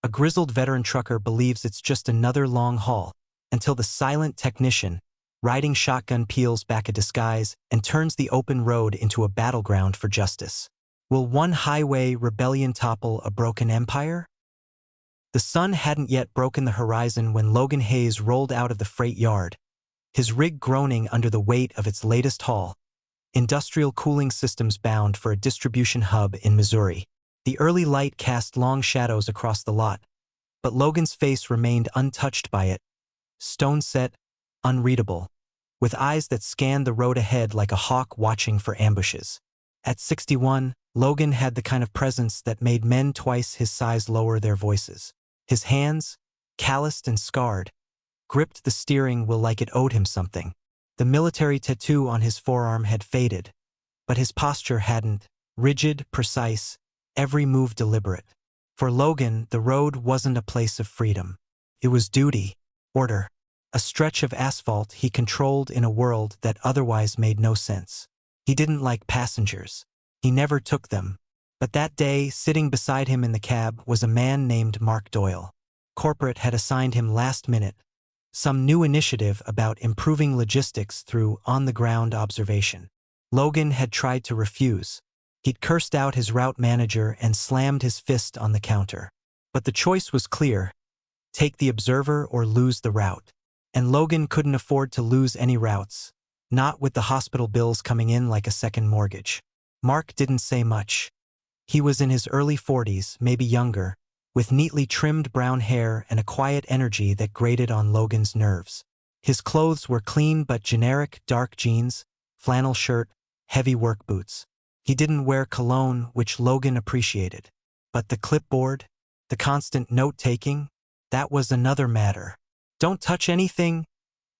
A grizzled veteran trucker believes it's just another long haul, until the silent technician, riding shotgun, peels back a disguise and turns the open road into a battleground for justice. Will one highway rebellion topple a broken empire? The sun hadn't yet broken the horizon when Logan Hayes rolled out of the freight yard, his rig groaning under the weight of its latest haul, industrial cooling systems bound for a distribution hub in Missouri. The early light cast long shadows across the lot, but Logan's face remained untouched by it, stone-set, unreadable, with eyes that scanned the road ahead like a hawk watching for ambushes. At 61, Logan had the kind of presence that made men twice his size lower their voices. His hands, calloused and scarred, gripped the steering wheel like it owed him something. The military tattoo on his forearm had faded, but his posture hadn't, rigid, precise, every move deliberate. For Logan, the road wasn't a place of freedom. It was duty, order, a stretch of asphalt he controlled in a world that otherwise made no sense. He didn't like passengers. He never took them. But that day, sitting beside him in the cab was a man named Mark Doyle. Corporate had assigned him last minute some new initiative about improving logistics through on-the-ground observation. Logan had tried to refuse. He'd cursed out his route manager and slammed his fist on the counter. But the choice was clear: take the observer or lose the route. And Logan couldn't afford to lose any routes, not with the hospital bills coming in like a second mortgage. Mark didn't say much. He was in his early 40s, maybe younger, with neatly trimmed brown hair and a quiet energy that grated on Logan's nerves. His clothes were clean but generic: dark jeans, flannel shirt, heavy work boots. He didn't wear cologne, which Logan appreciated. But the clipboard, the constant note-taking, that was another matter. "Don't touch anything,"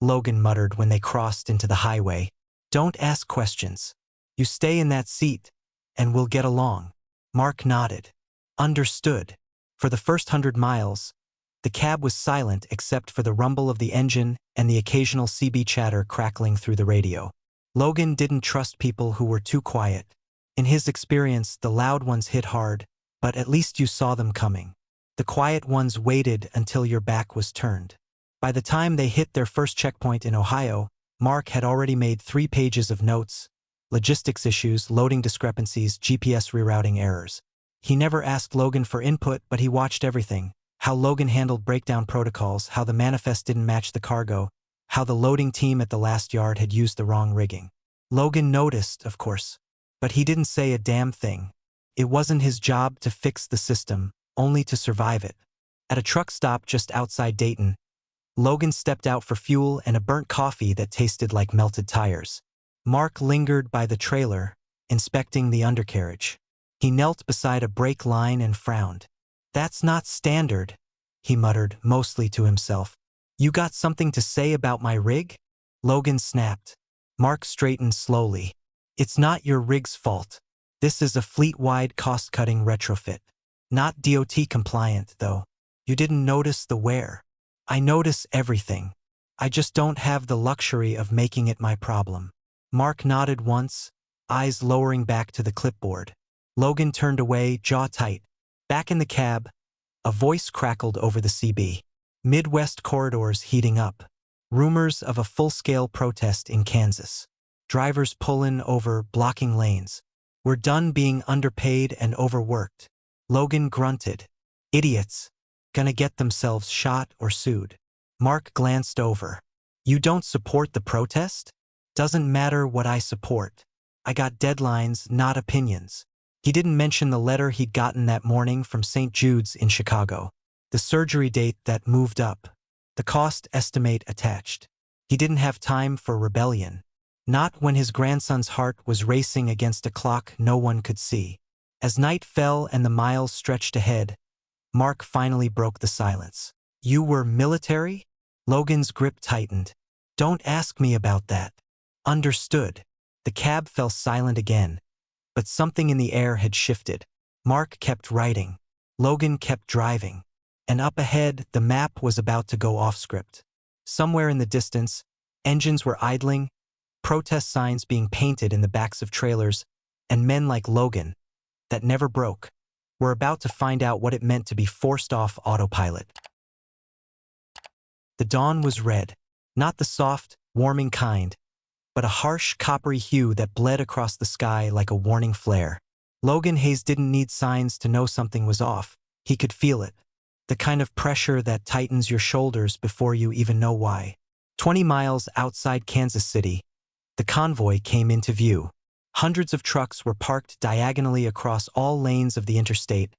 Logan muttered when they crossed into the highway. "Don't ask questions. You stay in that seat, and we'll get along." Mark nodded. Understood. For the first 100 miles, the cab was silent except for the rumble of the engine and the occasional CB chatter crackling through the radio. Logan didn't trust people who were too quiet. In his experience, the loud ones hit hard, but at least you saw them coming. The quiet ones waited until your back was turned. By the time they hit their first checkpoint in Ohio, Mark had already made 3 pages of notes: logistics issues, loading discrepancies, GPS rerouting errors. He never asked Logan for input, but he watched everything: how Logan handled breakdown protocols, how the manifest didn't match the cargo, how the loading team at the last yard had used the wrong rigging. Logan noticed, of course, but he didn't say a damn thing. It wasn't his job to fix the system, only to survive it. At a truck stop just outside Dayton, Logan stepped out for fuel and a burnt coffee that tasted like melted tires. Mark lingered by the trailer, inspecting the undercarriage. He knelt beside a brake line and frowned. "That's not standard," he muttered, mostly to himself. "You got something to say about my rig?" Logan snapped. Mark straightened slowly. "It's not your rig's fault. This is a fleet-wide cost-cutting retrofit. Not DOT compliant, though. You didn't notice the wear. I notice everything. I just don't have the luxury of making it my problem." Mark nodded once, eyes lowering back to the clipboard. Logan turned away, jaw tight. Back in the cab, a voice crackled over the CB. Midwest corridors heating up. Rumors of a full-scale protest in Kansas. Drivers pulling over, blocking lanes. "We're done being underpaid and overworked." Logan grunted. "Idiots. Gonna get themselves shot or sued." Mark glanced over. "You don't support the protest?" "Doesn't matter what I support. I got deadlines, not opinions." He didn't mention the letter he'd gotten that morning from St. Jude's in Chicago. The surgery date that moved up. The cost estimate attached. He didn't have time for rebellion. Not when his grandson's heart was racing against a clock no one could see. As night fell and the miles stretched ahead, Mark finally broke the silence. "You were military?" Logan's grip tightened. "Don't ask me about that." "Understood." The cab fell silent again, but something in the air had shifted. Mark kept writing. Logan kept driving. And up ahead, the map was about to go off script. Somewhere in the distance, engines were idling, protest signs being painted in the backs of trailers, and men like Logan, that never broke, We're about to find out what it meant to be forced off autopilot. The dawn was red, not the soft, warming kind, but a harsh, coppery hue that bled across the sky like a warning flare. Logan Hayes didn't need signs to know something was off. He could feel it. The kind of pressure that tightens your shoulders before you even know why. 20 miles outside Kansas City, the convoy came into view. Hundreds of trucks were parked diagonally across all lanes of the interstate,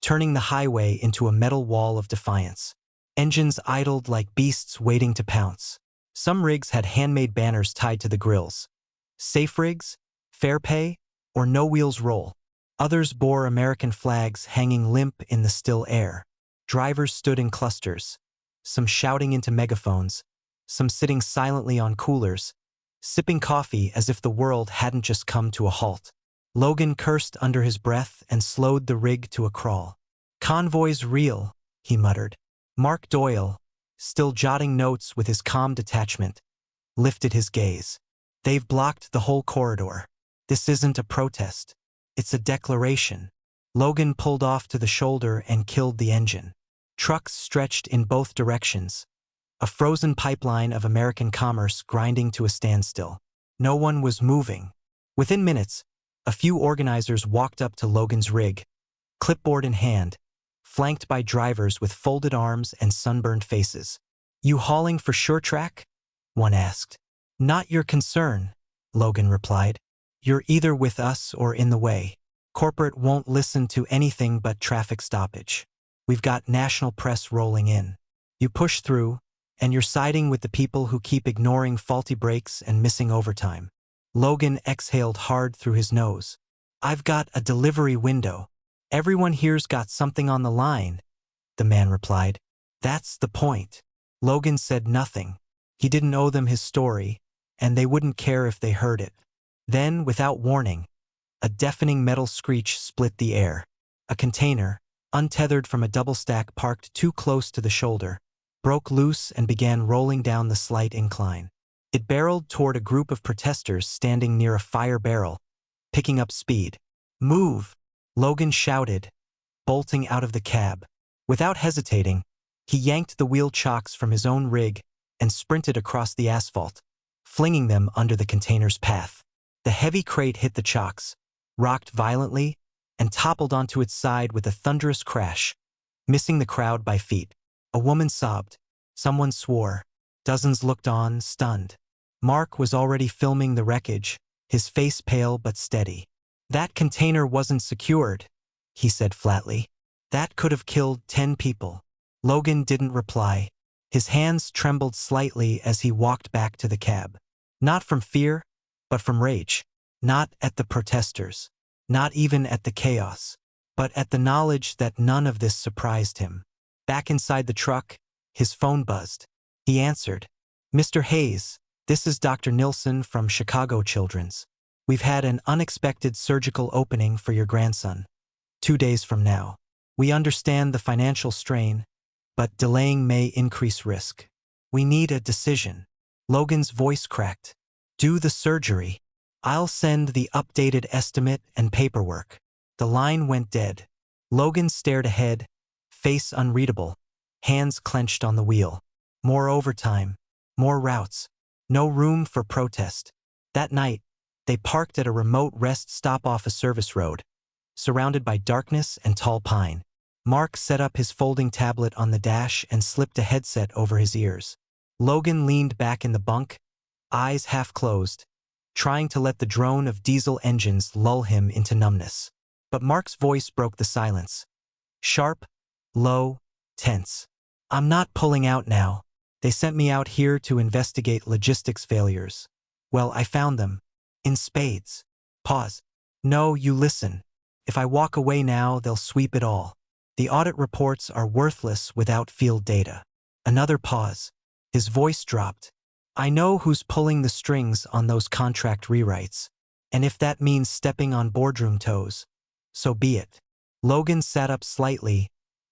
turning the highway into a metal wall of defiance. Engines idled like beasts waiting to pounce. Some rigs had handmade banners tied to the grills. Safe rigs, fair pay, or no wheels roll. Others bore American flags hanging limp in the still air. Drivers stood in clusters, some shouting into megaphones, some sitting silently on coolers, sipping coffee as if the world hadn't just come to a halt. Logan cursed under his breath and slowed the rig to a crawl. "Convoy's real," he muttered. Mark Doyle, still jotting notes with his calm detachment, lifted his gaze. "They've blocked the whole corridor. This isn't a protest. It's a declaration." Logan pulled off to the shoulder and killed the engine. Trucks stretched in both directions, a frozen pipeline of American commerce grinding to a standstill. No one was moving. Within minutes, a few organizers walked up to Logan's rig, clipboard in hand, flanked by drivers with folded arms and sunburned faces. "You hauling for sure track?" one asked. "Not your concern," Logan replied. "You're either with us or in the way. Corporate won't listen to anything but traffic stoppage. We've got national press rolling in. You push through, and you're siding with the people who keep ignoring faulty brakes and missing overtime." Logan exhaled hard through his nose. "I've got a delivery window. Everyone here's got something on the line," the man replied. "That's the point." Logan said nothing. He didn't owe them his story, and they wouldn't care if they heard it. Then, without warning, a deafening metal screech split the air. A container, untethered from a double stack parked too close to the shoulder, broke loose and began rolling down the slight incline. It barreled toward a group of protesters standing near a fire barrel, picking up speed. "Move!" Logan shouted, bolting out of the cab. Without hesitating, he yanked the wheel chocks from his own rig and sprinted across the asphalt, flinging them under the container's path. The heavy crate hit the chocks, rocked violently, and toppled onto its side with a thunderous crash, missing the crowd by feet. A woman sobbed. Someone swore. Dozens looked on, stunned. Mark was already filming the wreckage, his face pale but steady. "That container wasn't secured," he said flatly. "That could have killed 10 people. Logan didn't reply. His hands trembled slightly as he walked back to the cab. Not from fear, but from rage. Not at the protesters. Not even at the chaos. But at the knowledge that none of this surprised him. Back inside the truck, his phone buzzed. He answered. "Mr. Hayes, this is Dr. Nilsson from Chicago Children's. We've had an unexpected surgical opening for your grandson. 2 days from now. We understand the financial strain, but delaying may increase risk. We need a decision." Logan's voice cracked. "Do the surgery. I'll send the updated estimate and paperwork." The line went dead. Logan stared ahead, face unreadable, hands clenched on the wheel. More overtime, more routes, no room for protest. That night, they parked at a remote rest stop off a service road, surrounded by darkness and tall pine. Mark set up his folding tablet on the dash and slipped a headset over his ears. Logan leaned back in the bunk, eyes half closed, trying to let the drone of diesel engines lull him into numbness. But Mark's voice broke the silence. Sharp, low, tense. "I'm not pulling out now. They sent me out here to investigate logistics failures. Well, I found them. In spades." Pause. "No, you listen. If I walk away now, they'll sweep it all. The audit reports are worthless without field data." Another pause. His voice dropped. "I know who's pulling the strings on those contract rewrites. And if that means stepping on boardroom toes, so be it." Logan sat up slightly,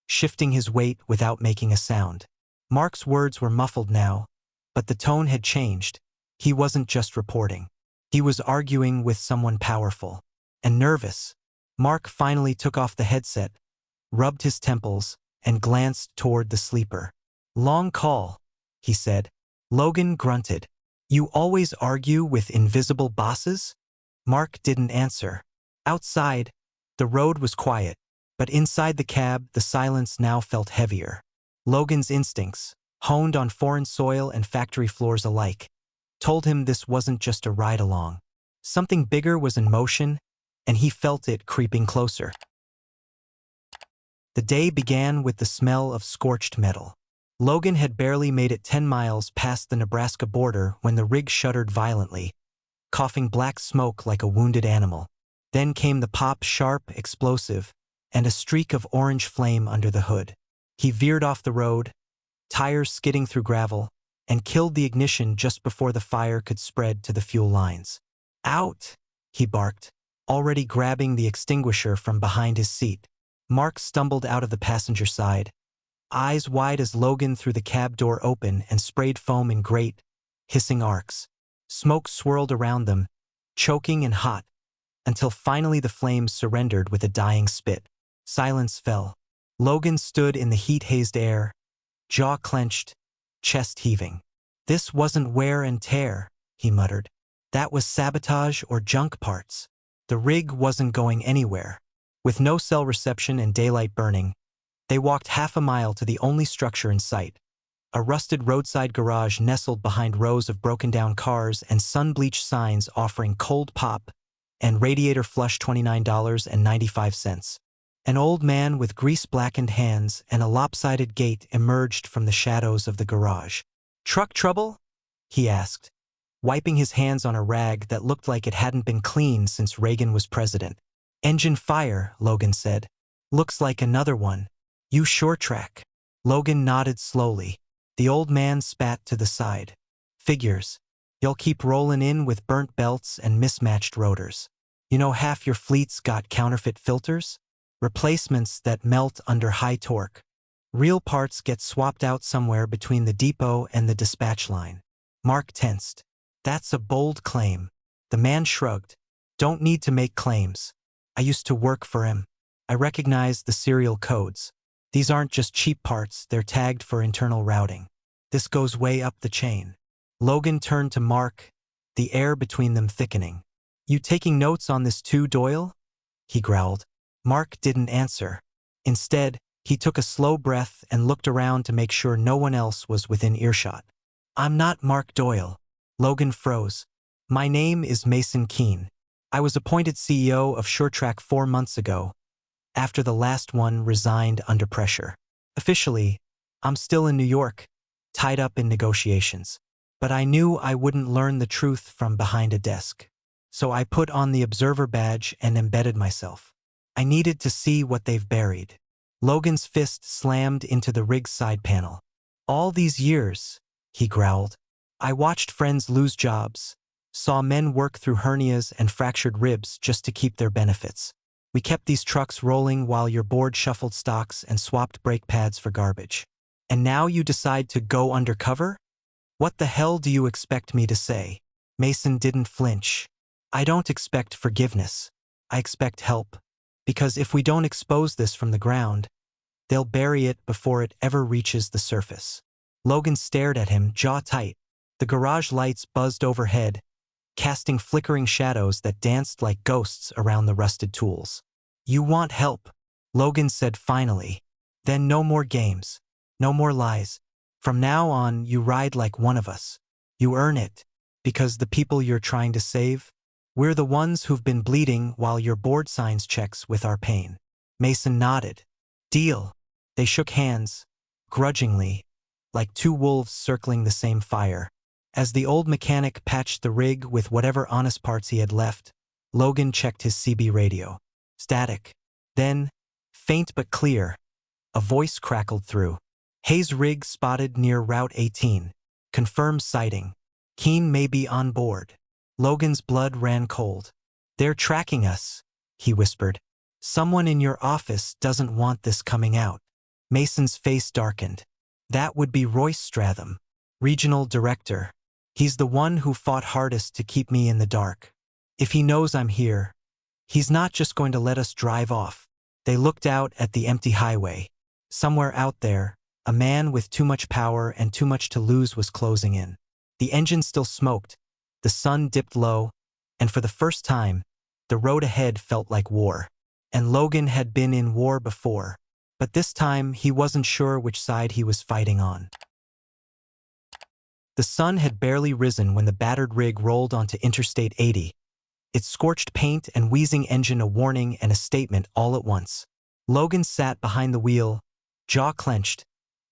shifting his weight without making a sound. Mark's words were muffled now, but the tone had changed. He wasn't just reporting. He was arguing with someone powerful and nervous. Mark finally took off the headset, rubbed his temples, and glanced toward the sleeper. "Long call," he said. Logan grunted. "You always argue with invisible bosses?" Mark didn't answer. Outside, the road was quiet, but inside the cab, the silence now felt heavier. Logan's instincts, honed on foreign soil and factory floors alike, told him this wasn't just a ride-along. Something bigger was in motion, and he felt it creeping closer. The day began with the smell of scorched metal. Logan had barely made it 10 miles past the Nebraska border when the rig shuddered violently, coughing black smoke like a wounded animal. Then came the pop, sharp, explosive, and a streak of orange flame under the hood. He veered off the road, tires skidding through gravel, and killed the ignition just before the fire could spread to the fuel lines. "Out!" he barked, already grabbing the extinguisher from behind his seat. Mark stumbled out of the passenger side, eyes wide as Logan threw the cab door open and sprayed foam in great, hissing arcs. Smoke swirled around them, choking and hot, until finally the flames surrendered with a dying spit. Silence fell. Logan stood in the heat-hazed air, jaw clenched, chest heaving. "This wasn't wear and tear," he muttered. "That was sabotage or junk parts." The rig wasn't going anywhere. With no cell reception and daylight burning, they walked half a mile to the only structure in sight, a rusted roadside garage nestled behind rows of broken-down cars and sun-bleached signs offering cold pop and radiator flush $29.95. An old man with grease-blackened hands and a lopsided gait emerged from the shadows of the garage. "Truck trouble?" he asked, wiping his hands on a rag that looked like it hadn't been cleaned since Reagan was president. "Engine fire," Logan said. "Looks like another one. You sure track?" Logan nodded slowly. The old man spat to the side. "Figures. You'll keep rolling in with burnt belts and mismatched rotors. You know half your fleet's got counterfeit filters? Replacements that melt under high torque. Real parts get swapped out somewhere between the depot and the dispatch line." Mark tensed. "That's a bold claim." The man shrugged. "Don't need to make claims. I used to work for him. I recognize the serial codes. These aren't just cheap parts, they're tagged for internal routing. This goes way up the chain." Logan turned to Mark, the air between them thickening. "You taking notes on this too, Doyle?" he growled. Mark didn't answer. Instead, he took a slow breath and looked around to make sure no one else was within earshot. "I'm not Mark Doyle." Logan froze. "My name is Mason Keene. I was appointed CEO of SureTrack 4 months ago, after the last one resigned under pressure. Officially, I'm still in New York, tied up in negotiations. But I knew I wouldn't learn the truth from behind a desk. So I put on the observer badge and embedded myself. I needed to see what they've buried." Logan's fist slammed into the rig's side panel. "All these years," he growled, "I watched friends lose jobs, saw men work through hernias and fractured ribs just to keep their benefits. We kept these trucks rolling while your board shuffled stocks and swapped brake pads for garbage. And now you decide to go undercover? What the hell do you expect me to say?" Mason didn't flinch. "I don't expect forgiveness. I expect help. Because if we don't expose this from the ground, they'll bury it before it ever reaches the surface." Logan stared at him, jaw tight. The garage lights buzzed overhead, casting flickering shadows that danced like ghosts around the rusted tools. "You want help," Logan said finally. "Then no more games. No more lies. From now on, you ride like one of us. You earn it, because the people you're trying to save, we're the ones who've been bleeding while your board signs checks with our pain." Mason nodded. "Deal." They shook hands, grudgingly, like two wolves circling the same fire. As the old mechanic patched the rig with whatever honest parts he had left, Logan checked his CB radio. Static. Then, faint but clear, a voice crackled through. "Hayes rig spotted near Route 18. Confirmed sighting. Keene may be on board." Logan's blood ran cold. "They're tracking us," he whispered. "Someone in your office doesn't want this coming out." Mason's face darkened. "That would be Royce Stratham, regional director. He's the one who fought hardest to keep me in the dark. If he knows I'm here, He's not just going to let us drive off. They looked out at the empty highway. Somewhere out there, a man with too much power and too much to lose was closing in. The engine still smoked, the sun dipped low, and for the first time, the road ahead felt like war. And Logan had been in war before, but this time he wasn't sure which side he was fighting on. The sun had barely risen when the battered rig rolled onto Interstate 80, its scorched paint and wheezing engine a warning and a statement all at once. Logan sat behind the wheel, jaw clenched,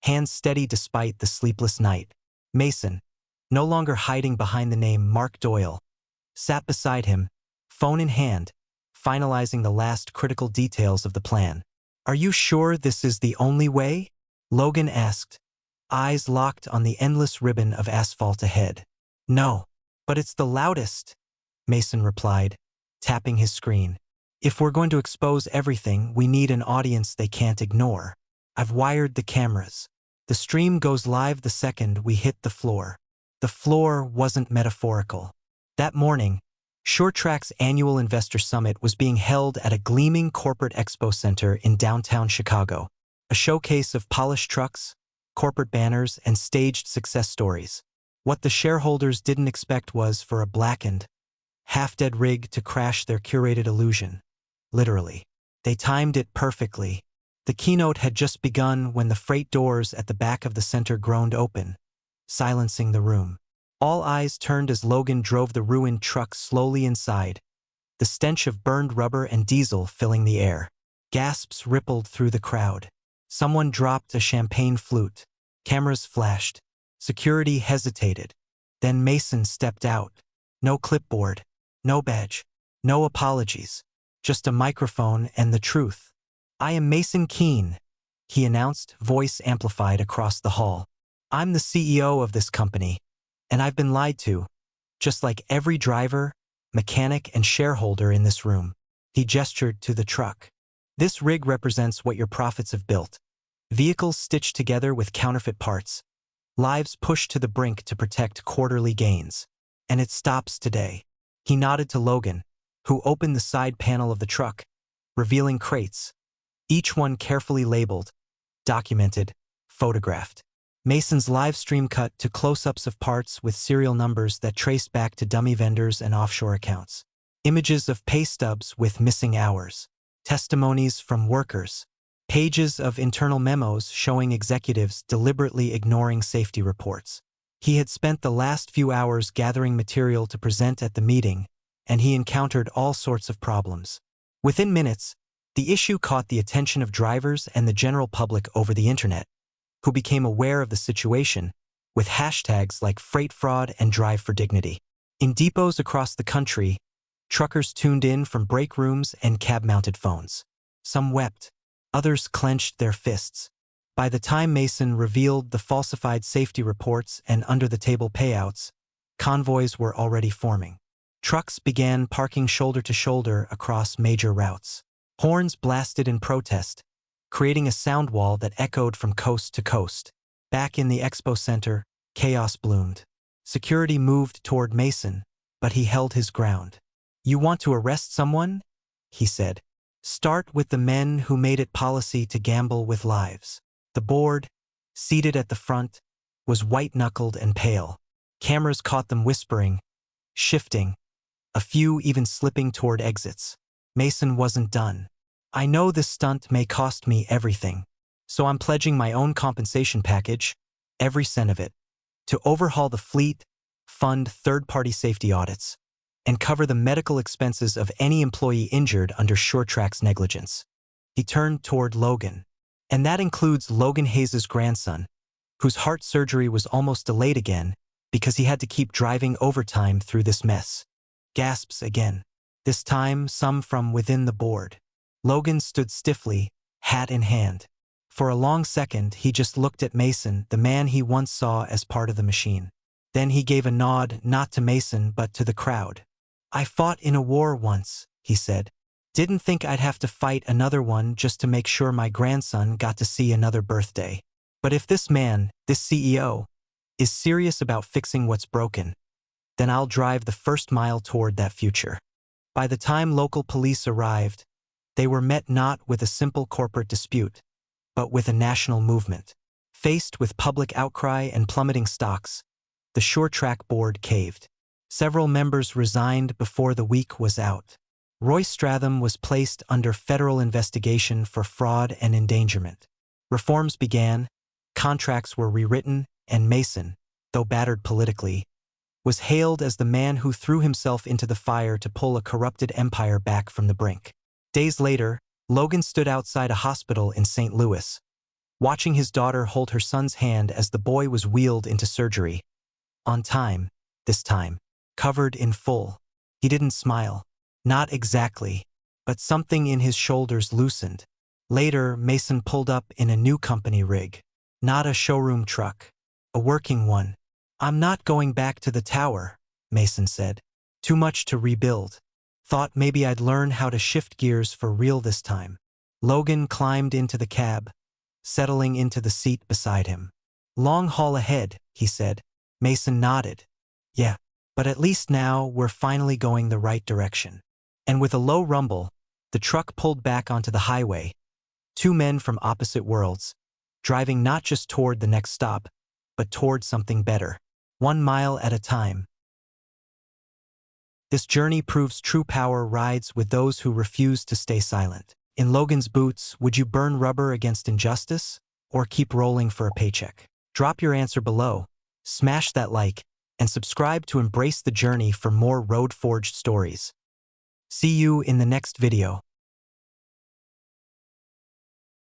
hands steady despite the sleepless night. Mason, no longer hiding behind the name Mark Doyle, sat beside him, phone in hand, finalizing the last critical details of the plan. "Are you sure this is the only way?" Logan asked, eyes locked on the endless ribbon of asphalt ahead. "No, but it's the loudest," Mason replied, tapping his screen. "If we're going to expose everything, we need an audience they can't ignore. I've wired the cameras. The stream goes live the second we hit the floor." The floor wasn't metaphorical. That morning, SureTrack's annual investor summit was being held at a gleaming corporate expo center in downtown Chicago, a showcase of polished trucks, corporate banners, and staged success stories. What the shareholders didn't expect was for a blackened, half-dead rig to crash their curated illusion. Literally. They timed it perfectly. The keynote had just begun when the freight doors at the back of the center groaned open, silencing the room. All eyes turned as Logan drove the ruined truck slowly inside, the stench of burned rubber and diesel filling the air. Gasps rippled through the crowd. Someone dropped a champagne flute. Cameras flashed. Security hesitated. Then Mason stepped out. No clipboard, no badge, no apologies, just a microphone and the truth. "I am Mason Keene," he announced, voice amplified across the hall. "I'm the CEO of this company, and I've been lied to, just like every driver, mechanic, and shareholder in this room." He gestured to the truck. "This rig represents what your profits have built. Vehicles stitched together with counterfeit parts, lives pushed to the brink to protect quarterly gains. And it stops today." He nodded to Logan, who opened the side panel of the truck, revealing crates, each one carefully labeled, documented, photographed. Mason's live stream cut to close-ups of parts with serial numbers that traced back to dummy vendors and offshore accounts. Images of pay stubs with missing hours. Testimonies from workers. Pages of internal memos showing executives deliberately ignoring safety reports. He had spent the last few hours gathering material to present at the meeting, and he encountered all sorts of problems. Within minutes, the issue caught the attention of drivers and the general public over the internet, who became aware of the situation with hashtags like freight fraud and drive for dignity. In depots across the country, truckers tuned in from break rooms and cab-mounted phones. Some wept, others clenched their fists. By the time Mason revealed the falsified safety reports and under-the-table payouts, convoys were already forming. Trucks began parking shoulder to shoulder across major routes. Horns blasted in protest, creating a sound wall that echoed from coast to coast. Back in the expo center, chaos bloomed. Security moved toward Mason, but he held his ground. "You want to arrest someone?" he said. "Start with the men who made it policy to gamble with lives." The board, seated at the front, was white-knuckled and pale. Cameras caught them whispering, shifting, a few even slipping toward exits. Mason wasn't done. "I know this stunt may cost me everything, so I'm pledging my own compensation package, every cent of it, to overhaul the fleet, fund third-party safety audits, and cover the medical expenses of any employee injured under SureTrack's negligence." He turned toward Logan. "And that includes Logan Hayes' grandson, whose heart surgery was almost delayed again because he had to keep driving overtime through this mess." Gasps again. This time, some from within the board. Logan stood stiffly, hat in hand. For a long second, he just looked at Mason, the man he once saw as part of the machine. Then he gave a nod, not to Mason, but to the crowd. "I fought in a war once," he said. "Didn't think I'd have to fight another one just to make sure my grandson got to see another birthday. But if this man, this CEO, is serious about fixing what's broken, then I'll drive the first mile toward that future." By the time local police arrived, they were met not with a simple corporate dispute, but with a national movement. Faced with public outcry and plummeting stocks, the SureTrack board caved. Several members resigned before the week was out. Roy Stratham was placed under federal investigation for fraud and endangerment. Reforms began, contracts were rewritten, and Mason, though battered politically, was hailed as the man who threw himself into the fire to pull a corrupted empire back from the brink. Days later, Logan stood outside a hospital in St. Louis, watching his daughter hold her son's hand as the boy was wheeled into surgery. On time, this time, covered in full. He didn't smile. Not exactly, but something in his shoulders loosened. Later, Mason pulled up in a new company rig. Not a showroom truck. A working one. "I'm not going back to the tower," Mason said. "Too much to rebuild. Thought maybe I'd learn how to shift gears for real this time." Logan climbed into the cab, settling into the seat beside him. "Long haul ahead," he said. Mason nodded. "Yeah, but at least now we're finally going the right direction." And with a low rumble, the truck pulled back onto the highway. Two men from opposite worlds, driving not just toward the next stop, but toward something better. 1 mile at a time. This journey proves true power rides with those who refuse to stay silent. In Logan's boots, would you burn rubber against injustice, or keep rolling for a paycheck? Drop your answer below, smash that like, and subscribe to embrace the journey for more road-forged stories. See you in the next video.